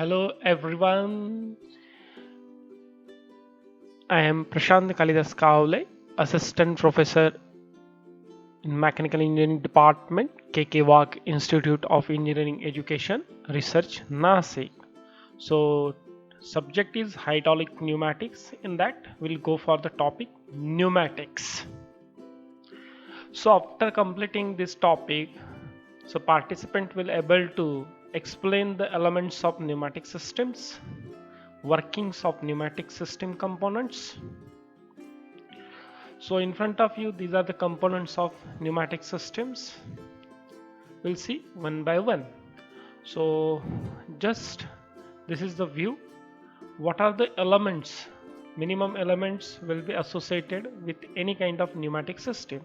Hello everyone, I am Prashant Kalidas Kavle, Assistant Professor in Mechanical Engineering Department, KK Wag Institute of Engineering Education, Research, Nasik. So, subject is hydraulic pneumatics. In that, we'll go for the topic pneumatics. So, after completing this topic, participant will able to explain the elements of pneumatic systems, workings of pneumatic system components. So in front of you, these are the components of pneumatic systems. We'll see one by one. So just this is the view. What are the elements? Minimum elements will be associated with any kind of pneumatic system.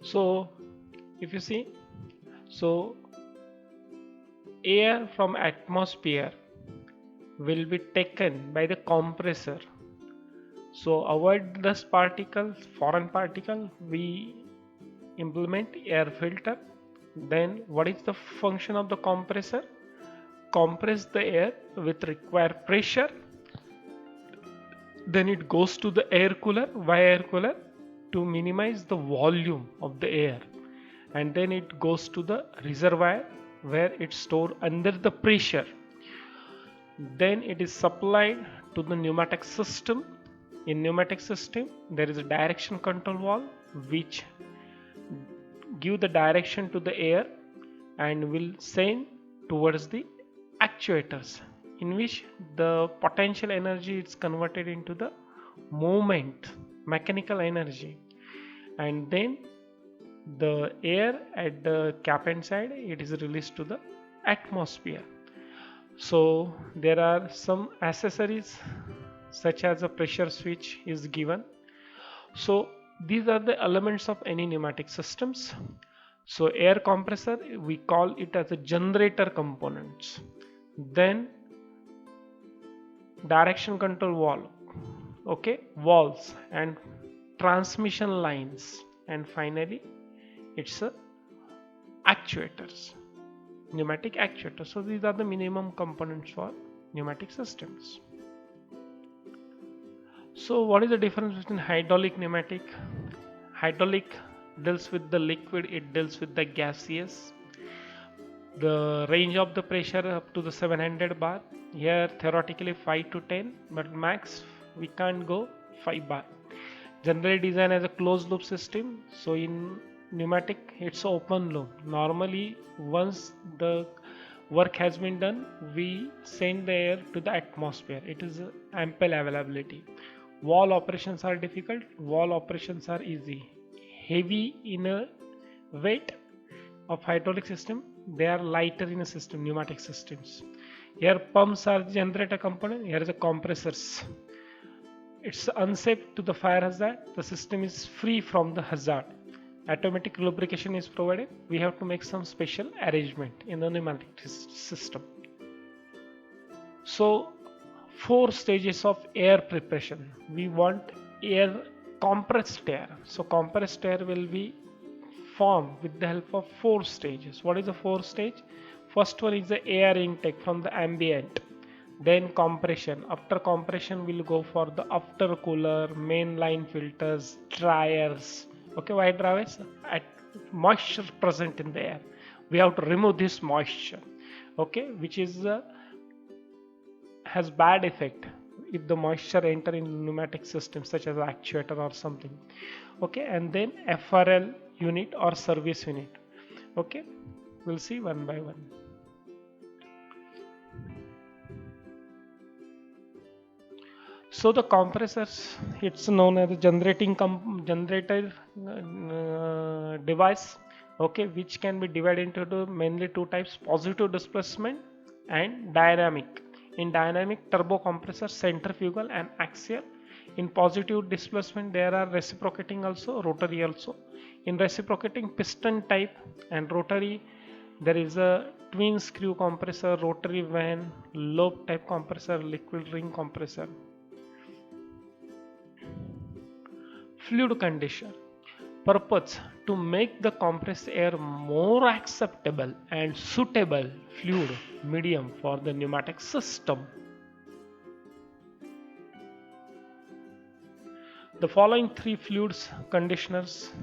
So if you see, so air from atmosphere will be taken by the compressor. So avoid dust particles, foreign particle, we implement air filter. Then what is the function of the compressor? Compress the air with required pressure. Then it goes to the air cooler. Why air cooler? To minimize the volume of the air. And then it goes to the reservoir where it's stored under the pressure. Then it is supplied to the pneumatic system. In pneumatic system, there is a direction control valve which give the direction to the air and will send towards the actuators, in which the potential energy is converted into the movement, mechanical energy, and then the air at the cap end side it is released to the atmosphere. So there are some accessories such as a pressure switch is given. So these are the elements of any pneumatic systems. So air compressor, we call it as a generator components. Then direction control valve, okay, valves and transmission lines, and finally it's a actuators, pneumatic actuators. So these are the minimum components for pneumatic systems. So what is the difference between hydraulic pneumatic? Hydraulic deals with the liquid, it deals with the gaseous. The range of the pressure up to the 700 bar. Here theoretically 5 to 10, but max we can't go 5 bar. Generally designed as a closed loop system. So in pneumatic it's open loop. Normally once the work has been done, we send the air to the atmosphere. It is ample availability. Wall operations are difficult, wall operations are easy. Heavy in a weight of hydraulic system, they are lighter in a system, pneumatic systems. Here pumps are generator component, here is a compressors. It's unsafe to the fire hazard, the system is free from the hazard. Automatic lubrication is provided, we have to make some special arrangement in the pneumatic system. So 4 stages of air preparation. We want air, compressed air. So compressed air will be formed with the help of 4 stages. What is the 4 stage? First one is the air intake from the ambient. Then compression. After compression, we'll go for the after cooler, mainline filters, dryers. Okay, why dryers? At moisture present in the air. We have to remove this moisture. Okay, which is has bad effect if the moisture enter in pneumatic system such as actuator or something. Okay, and then FRL unit or service unit. Okay, we'll see one by one. So the compressors, it's known as a generator device, okay, which can be divided into mainly 2 types: positive displacement and dynamic. In dynamic, turbo compressor, centrifugal and axial. In positive displacement, there are reciprocating also, rotary also. In reciprocating, piston type, and rotary, there is a twin screw compressor, rotary vane, lobe type compressor, liquid ring compressor. Fluid condition. purpose to make the compressed air more acceptable and suitable fluid medium for the pneumatic system. The following three fluids conditioners: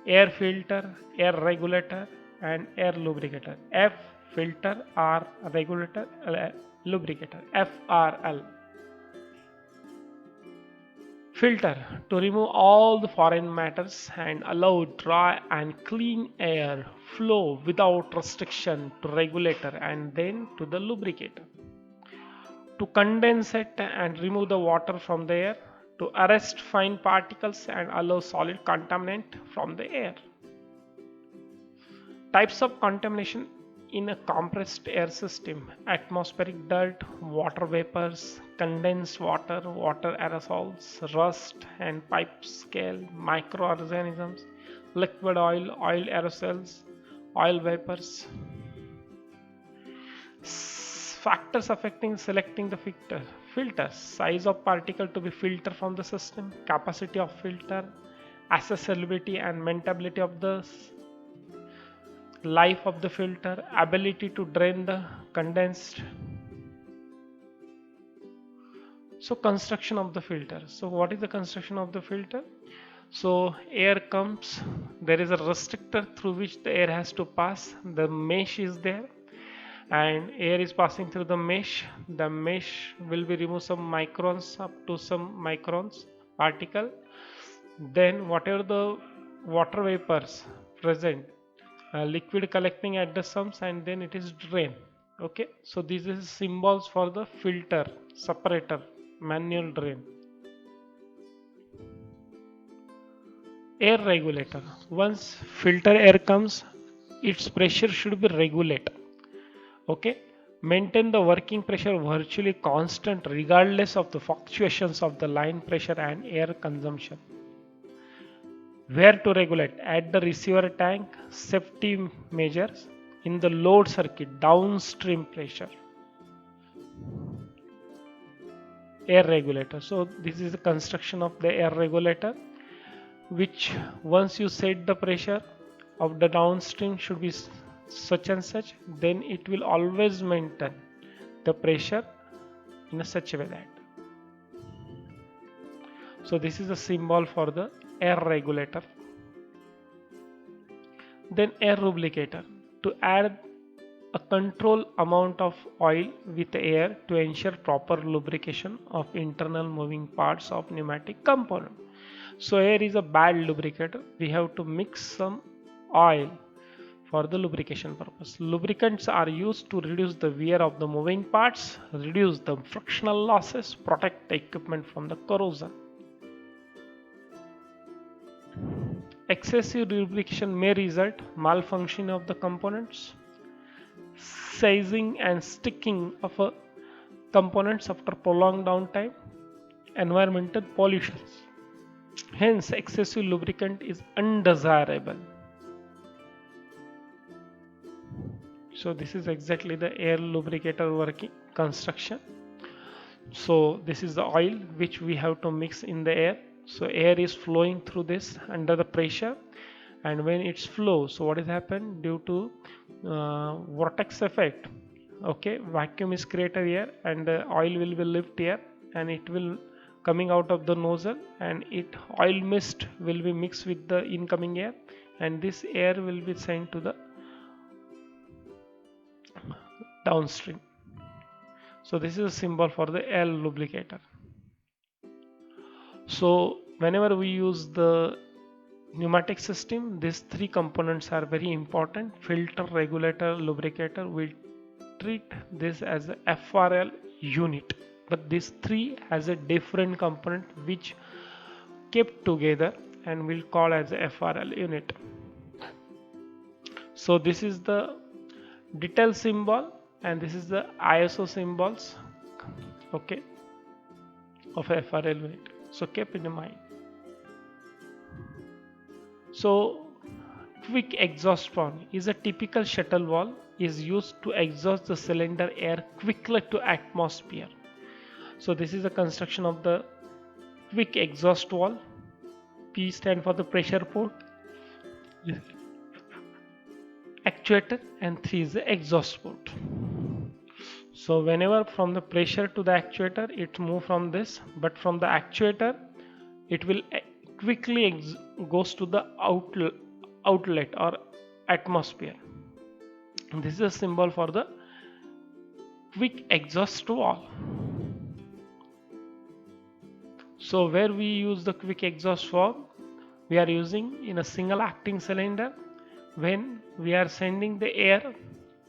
air filter, air regulator, and air lubricator. F filter, R regulator, lubricator. FRL. Filter to remove all the foreign matters and allow dry and clean air flow without restriction to regulator and then to the lubricator. To condense it and remove the water from the air, to arrest fine particles and allow solid contaminant from the air. Types of contamination in a compressed air system: atmospheric dirt, water vapors, condensed water, water aerosols, rust and pipe scale, microorganisms, liquid oil, oil aerosols, oil vapors. Factors affecting selecting the filter: size of particle to be filtered from the system, capacity of filter, accessibility and maintainability of the life of the filter, ability to drain the condensed. So construction of the filter. So what is the construction of the filter? So air comes, there is a restrictor through which the air has to pass, the mesh is there, and air is passing through the mesh. The mesh will be remove some microns, up to some microns particle. Then whatever the water vapors present, liquid collecting at the sumps, and then it is drained. Okay, so this is symbols for the filter, separator, manual drain. Air regulator: once filter air comes, its pressure should be regulated. Okay, maintain the working pressure virtually constant regardless of the fluctuations of the line pressure and air consumption. Where to regulate? At the receiver tank, safety measures. In the load circuit, downstream pressure. Air regulator. So this is the construction of the air regulator, which once you set the pressure of the downstream should be such and such, then it will always maintain the pressure in a such a way that. So this is a symbol for the air regulator. Then air lubricator, to add a control amount of oil with air to ensure proper lubrication of internal moving parts of pneumatic component. So air is a bad lubricator. We have to mix some oil for the lubrication purpose. Lubricants are used to reduce the wear of the moving parts, reduce the frictional losses, protect the equipment from the corrosion. Excessive lubrication may result malfunction of the components, seizing and sticking of components after prolonged downtime, environmental pollutions. Hence, excessive lubricant is undesirable. So this is exactly the air lubricator working construction. So this is the oil which we have to mix in the air. So air is flowing through this under the pressure, and when it's flow, so what has happened due to vortex effect? Okay, vacuum is created here, and the oil will be lifted here, and it will coming out of the nozzle, and it oil mist will be mixed with the incoming air, and this air will be sent to the downstream. So this is a symbol for the air lubricator. So whenever we use the pneumatic system, these three components are very important: filter, regulator, lubricator. We'll treat this as a FRL unit, but these three has a different component which kept together and we'll call as a FRL unit. So this is the detail symbol, and this is the ISO symbols, okay, of FRL unit. So keep in mind. So quick exhaust valve is a typical shuttle valve, is used to exhaust the cylinder air quickly to atmosphere. So this is the construction of the quick exhaust valve. P stand for the pressure port, actuator, and 3 is the exhaust port. So whenever from the pressure to the actuator, it move from this, but from the actuator, it will quickly goes to the outlet or atmosphere. And this is a symbol for the quick exhaust valve. So where we use the quick exhaust valve, we are using in a single acting cylinder when we are sending the air,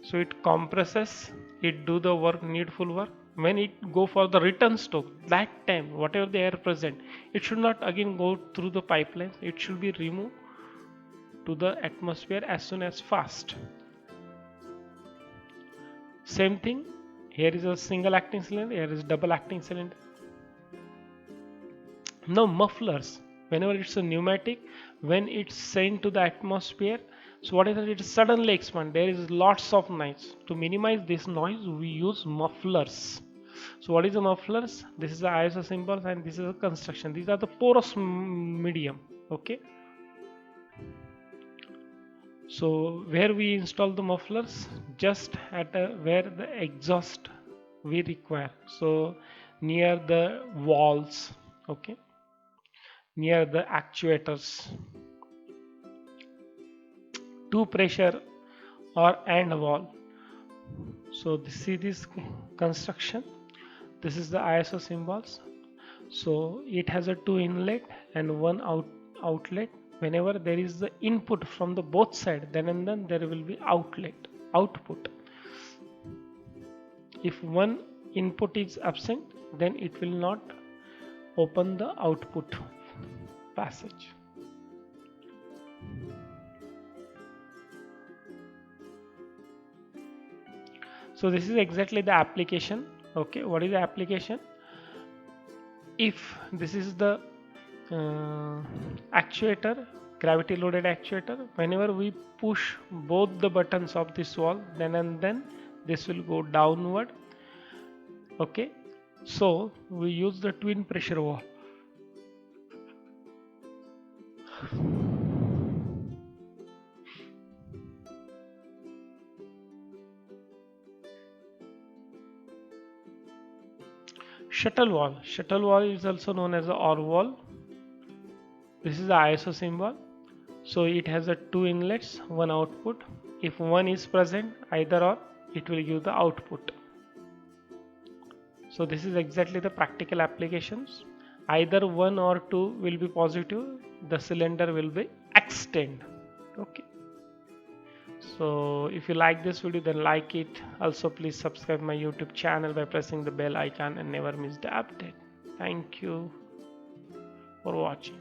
so it compresses, it do the work, needful work. When it go for the return stroke, that time whatever the air present, it should not again go through the pipeline, it should be removed to the atmosphere as soon as fast. Same thing, here is a single acting cylinder, here is double acting cylinder. Now mufflers, whenever it's a pneumatic, when it's sent to the atmosphere, so what is it? It suddenly expand. There is lots of noise. To minimize this noise, we use mufflers. So what is the mufflers? This is the ISO symbols and this is the construction. These are the porous medium. Okay. So where we install the mufflers? Just at where the exhaust we require. So near the walls. Okay. Near the actuators, to pressure or and wall. So see this construction, this is the ISO symbols. So it has a 2 inlet and 1 outlet. Whenever there is the input from the both side, then and then there will be output. If one input is absent, then it will not open the output passage. So this is exactly the application. Okay, what is the application? If this is the actuator, gravity loaded actuator, whenever we push both the buttons of this valve, then and then this will go downward. Okay, so we use the twin pressure valve. Shuttle valve. Shuttle valve is also known as the OR valve. This is the ISO symbol. So it has a 2 inlets, 1 output. If one is present, either or, it will give the output. So this is exactly the practical applications. Either 1 or 2 will be positive, the cylinder will be extend. Okay. So if you like this video, then like it. Also please subscribe my YouTube channel by pressing the bell icon and never miss the update. Thank you for watching.